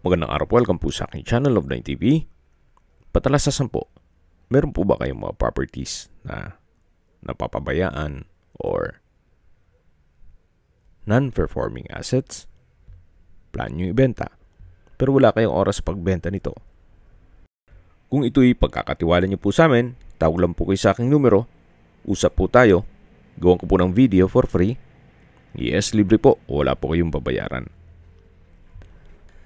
Magandang araw po, welcome po sa aking channel of 9 TV. Patalasasan po, meron po ba kayong mga properties na napapabayaan or non-performing assets? Plan nyo ibenta, pero wala kayong oras pagbenta nito. Kung ito'y pagkakatiwala nyo po sa amin, tawag lang po kayo sa aking numero, usap po tayo, gawan ko po ng video for free. Yes, libre po, wala po kayong babayaran.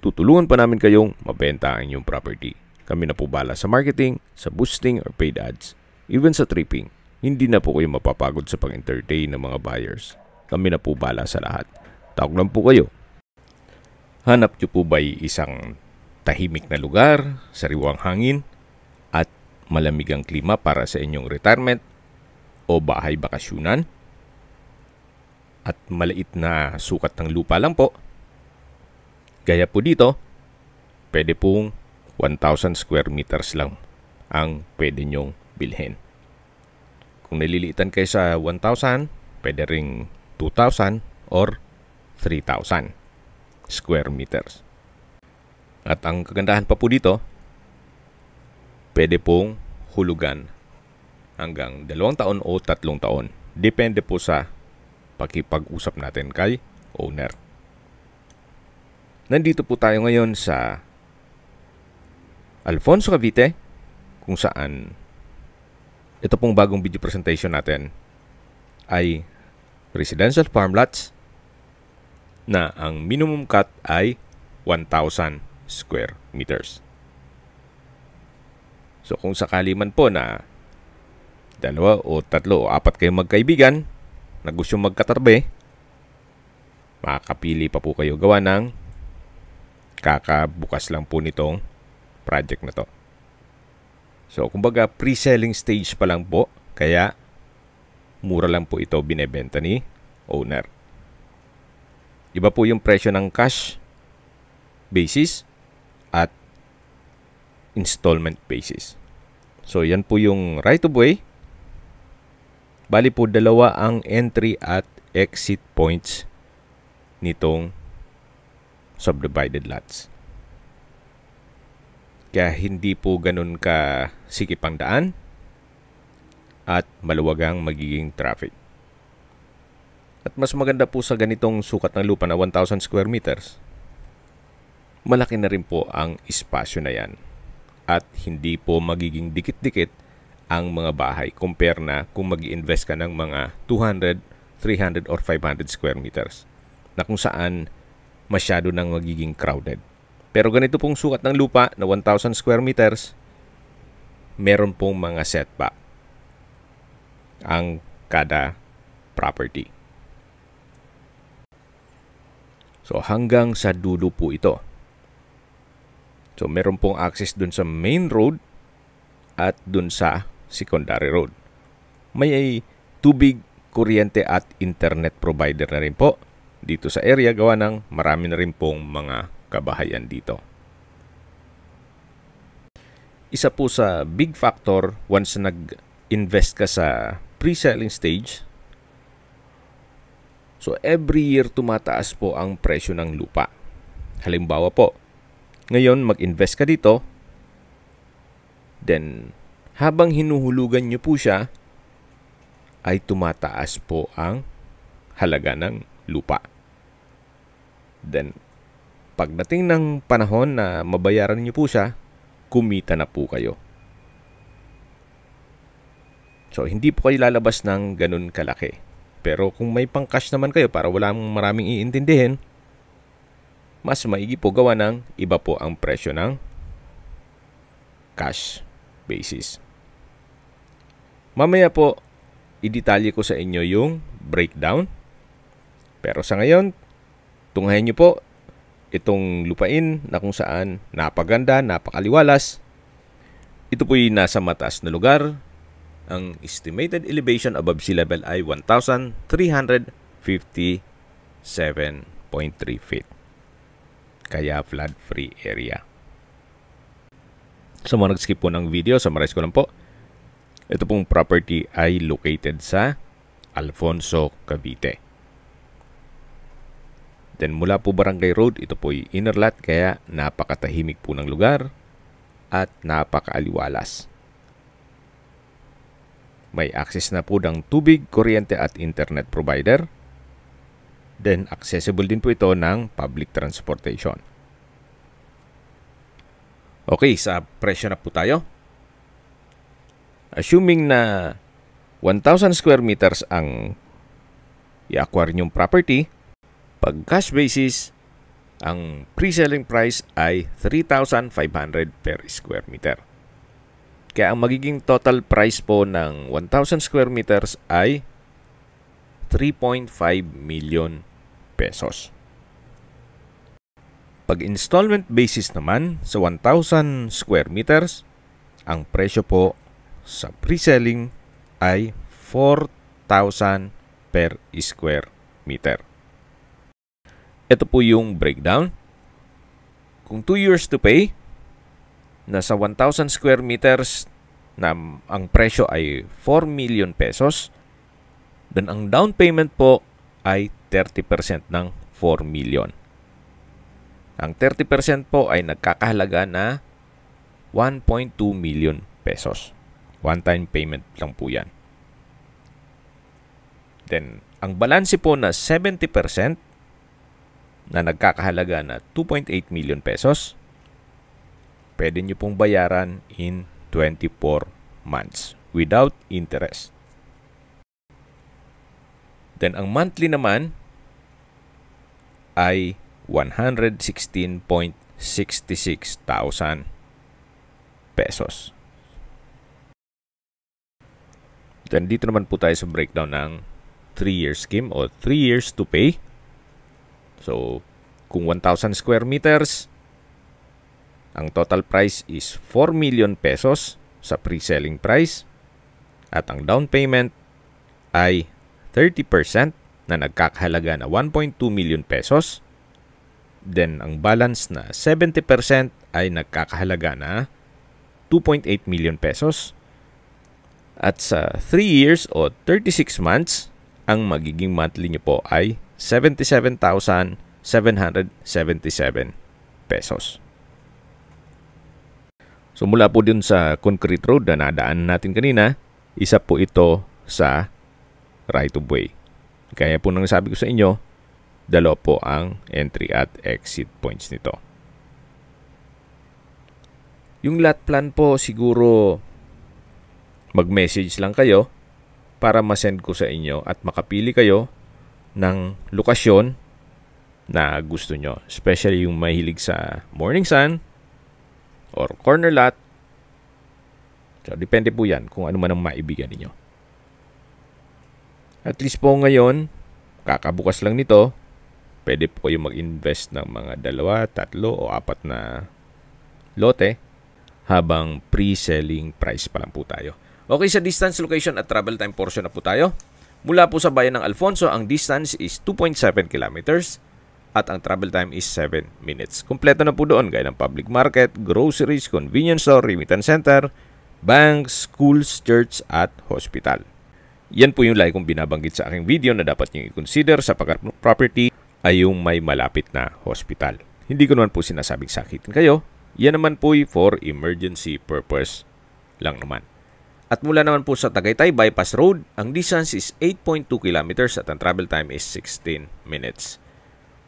Tutulungan pa namin kayong mabenta ang inyong property. Kami na po bala sa marketing, sa boosting or paid ads, even sa tripping. Hindi na po kayo mapapagod sa pag-entertain ng mga buyers. Kami na po bala sa lahat. Tawag lang po kayo. Hanap nyo po ba'y isang tahimik na lugar, sariwang hangin, at malamig ang klima para sa inyong retirement o bahay bakasyunan? At maliit na sukat ng lupa lang po. Gaya po dito, pwede pong 1,000 square meters lang ang pwede nyong bilhin. Kung naliliitan kayo sa 1,000, pwede ring 2,000 or 3,000 square meters. At ang kagandahan pa po dito, pwede pong hulugan hanggang 2 taon o 3 taon. Depende po sa pakipag-usap natin kay owner. Nandito po tayo ngayon sa Alfonso, Cavite, kung saan ito pong bagong video presentation natin ay residential farmlots na ang minimum cut ay 1,000 square meters. So kung sakali man po na 2 o 3 o 4 kayong magkaibigan na gusto magkatabi, makakapili pa po kayo gawa ng kakabukas lang po nitong project na to. So, kumbaga pre-selling stage pa lang po, kaya mura lang po ito binebenta ni owner. Iba po yung presyo ng cash basis at installment basis. So, yan po yung right of way. Bali po 2 ang entry at exit points nitong subdivided lots. Kaya hindi po ganun ka sikip ang daan at maluwag ang magiging traffic. At mas maganda po sa ganitong sukat ng lupa na 1,000 square meters, malaki na rin po ang espasyo na yan. At hindi po magiging dikit-dikit ang mga bahay compare na kung mag-i-invest ka ng mga 200, 300 or 500 square meters na kung saan masyado nang magiging crowded. Pero ganito pong sukat ng lupa na 1,000 square meters, meron pong mga setback ang kada property. So hanggang sa dulo po ito. So meron pong access dun sa main road at dun sa secondary road. May tubig, kuryente at internet provider na rin po dito sa area, gawa ng marami na rin pong mga kabahayan dito. Isa po sa big factor once nag-invest ka sa pre-selling stage, so every year tumataas po ang presyo ng lupa. Halimbawa po, ngayon mag-invest ka dito, then habang hinuhulugan nyo po siya, ay tumataas po ang halaga ng lupa. Then, pagdating ng panahon na mabayaran niyo po siya, kumita na po kayo. So, hindi po kayo lalabas ng ganun kalaki. Pero kung may pang-cash naman kayo para wala maraming iintindihin, mas maigi po gawa ng iba po ang presyo ng cash basis. Mamaya po, i-detalye ko sa inyo yung breakdown. Pero sa ngayon, tunghayan nyo po itong lupain na kung saan napaganda, napakaliwalas. Ito po'y nasa mataas na lugar. Ang estimated elevation above sea level ay 1,357.3 feet. Kaya flood-free area. Sa mga nag-skip po ng video, summarize ko lang po. Ito pong property ay located sa Alfonso, Cavite. Then mula po Barangay Road, ito po ay inner lot kaya napakatahimik po ng lugar at napakaaliwalas. May access na po ng tubig, kuryente at internet provider. Then accessible din po ito ng public transportation. Okay, sa presyo na po tayo. Assuming na 1,000 square meters ang i-acquire nyong property, pag cash basis, ang pre-selling price ay 3,500 per square meter. Kaya ang magiging total price po ng 1,000 square meters ay 3.5 million pesos. Pag installment basis naman sa 1,000 square meters, ang presyo po sa pre-selling ay 4,000 per square meter. Ito po yung breakdown. Kung 2 years to pay, nasa 1,000 square meters na ang presyo ay 4 million pesos, then ang down payment po ay 30% ng 4 million. Ang 30% po ay nagkakahalaga na 1.2 million pesos. One-time payment lang po yan. Then, ang balanse po na 70% na nagkakahalaga na 2.8 million pesos, pwede nyo pong bayaran in 24 months without interest. Then, ang monthly naman ay 116.66,000 pesos. Then, dito naman po tayo sa breakdown ng 3-year scheme o 3 years to pay. So, kung 1,000 square meters, ang total price is 4 million pesos sa pre-selling price at ang down payment ay 30% na nagkakahalaga na 1.2 million pesos. Then, ang balance na 70% ay nagkakahalaga na 2.8 million pesos. At sa 3 years o 36 months, ang magiging monthly nyo po ay 77,777 pesos. So mula po dun sa concrete road na nadaan natin kanina, isa po ito sa right of way. Kaya po nang sabi ko sa inyo, dalawa po ang entry at exit points nito. Yung lot plan po siguro mag-message lang kayo para ma-send ko sa inyo at makapili kayo ng lokasyon na gusto nyo. Especially yung mahilig sa morning sun or corner lot. So, depende po yan kung ano man ang maibigan ninyo. At least po ngayon, kakabukas lang nito, pwede po kayo mag-invest ng mga 2, 3 o 4 na lote habang pre-selling price pa lang po tayo. Okay, sa distance, location at travel time portion na po tayo. Mula po sa bayan ng Alfonso, ang distance is 2.7 kilometers at ang travel time is 7 minutes. Kompleto na po doon gaya ng public market, groceries, convenience store, remittance center, banks, schools, church at hospital. Yan po yung lagi kong binabanggit sa aking video na dapat nyo i-consider sa property ay yung may malapit na hospital. Hindi ko naman po sinasabing sakitin kayo. Yan naman po for emergency purpose lang naman. At mula naman po sa Tagaytay Bypass Road, ang distance is 8.2 kilometers at ang travel time is 16 minutes.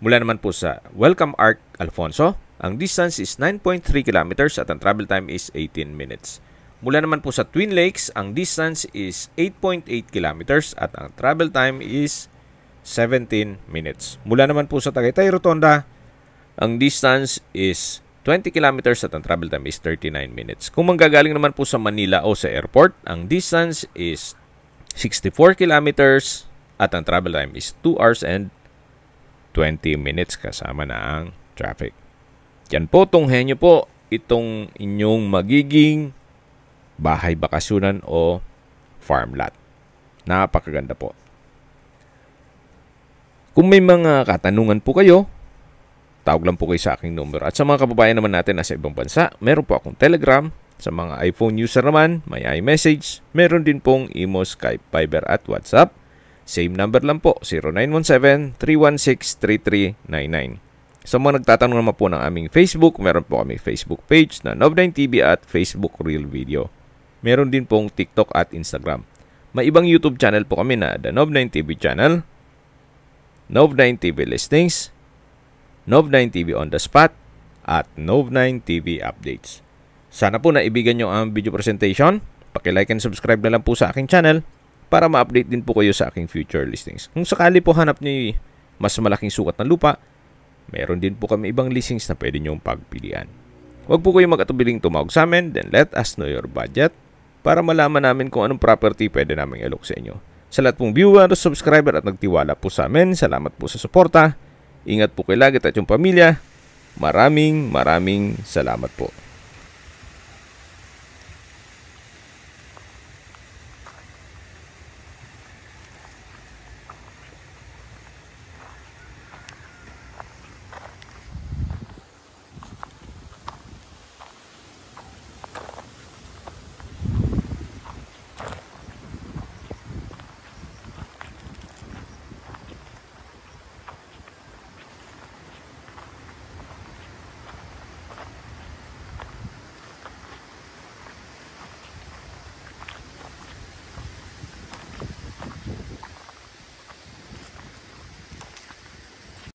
Mula naman po sa Welcome Arc Alfonso, ang distance is 9.3 kilometers at ang travel time is 18 minutes. Mula naman po sa Twin Lakes, ang distance is 8.8 kilometers at ang travel time is 17 minutes. Mula naman po sa Tagaytay Rotonda, ang distance is 20 kilometers at ang travel time is 39 minutes. Kung manggagaling naman po sa Manila o sa airport, ang distance is 64 kilometers at ang travel time is 2 hours and 20 minutes kasama na ang traffic. Yan po, tunghen nyo po itong inyong magiging bahay bakasyonan o farm lot. Napakaganda po. Kung may mga katanungan po kayo, tawag lang po kayo sa aking numero. At sa mga kababayan naman natin nasa ibang bansa, meron po akong Telegram. Sa mga iPhone user naman, may iMessage. Meron din pong Imo, Skype, Viber at WhatsApp. Same number lang po, 0917-316-3399. Sa mga nagtatanong naman po ng aming Facebook, meron po kami Facebook page na Nov9TV at Facebook Real Video. Meron din pong TikTok at Instagram. May ibang YouTube channel po kami na The Nov9TV Channel, Nov9TV Listings, Nov9TV On The Spot, at Nov9TV Updates. Sana po naibigan nyo ang video presentation. Paki-like and subscribe na lang po sa aking channel para ma-update din po kayo sa aking future listings. Kung sakali po hanap nyo mas malaking sukat na lupa, meron din po kami ibang listings na pwede nyong pagpilian. Huwag po kayong mag-atubiling tumawag sa amin, then let us know your budget para malaman namin kung anong property pwede namin i-look sa inyo. Sa lahat pong viewer, subscriber at nagtiwala po sa amin, salamat po sa suporta. Ingat po kayo lagi at yung pamilya. Maraming salamat po.